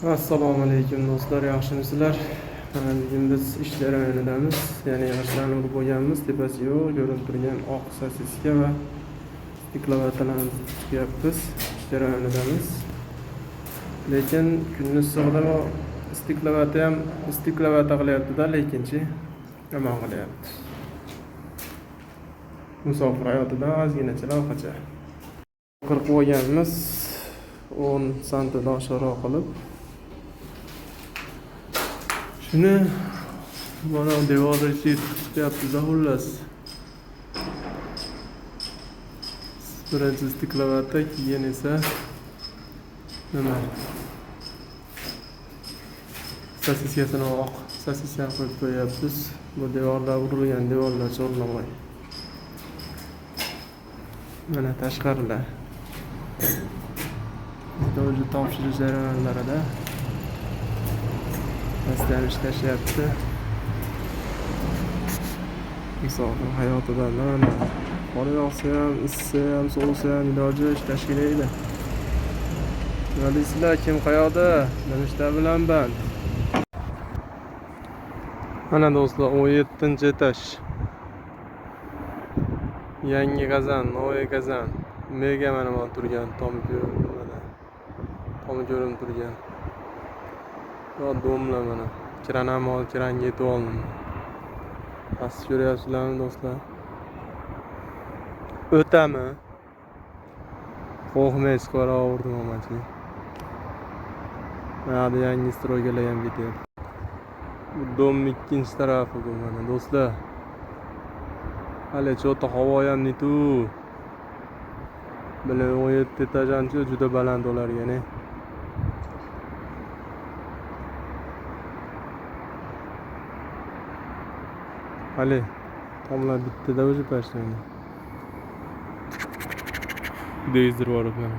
Assalomu alaykum do'stlar, yaxshimisizlar? Bugun biz ish jarayonidamiz. Ya'ni g'ishtlarni urib bo'lganmiz, tepasi yo'q, ko'rinib turgan oq sosiska va stiklovatalarni tikyapmiz. Ish jarayonidamiz. Lekin kunni issig'ida stiklovata ham stiklovata qilyapti-da, lekinchi yomon qilyapti. Musofir hayotidan ozginacha lavhacha. Qirib qo'yganmiz 10 santidan oshiqroq qilib. Shuni mana devorga chiqyapti-da, xullas. Birinchi stiklovata, keyin esa nima? Sosiskasini oq sosiskani qo'yib qo'yapmiz. Bu devorlar urilgan devorlar chorlamay. Mana tashqarilar. O'zi topshirish jarayonlarida pastdan ishlashyapti. Musofir hayotidan mana qor yog'sa ham, issa ham, sovsa ham iloji ishlash kerak edi. Nima deysizlar, kim qayoqda? Nima bilan band? Mana do'stlar, 17-etaj. Yangi qazan, noy qazan. Mega mana bu turgan, tom ko'rinib turgan. Yo domla mana. Kiranamol, kiran yetib oldim. Past ko'ryapsizlarmi do'stlar? O'tami? Qo'rqmaysiz, qo'raverdim amachi. Mana yangi stroygalar ham ketyapti. Bu domning ikkinchi tarafi bu mana do'stlar. Hali cho'ta havo ham nitu. Bile 17 etajanchi juda baland ularga-ne. Hali tomlar bitta da o'zi pastdan. Deyizdir borib mana.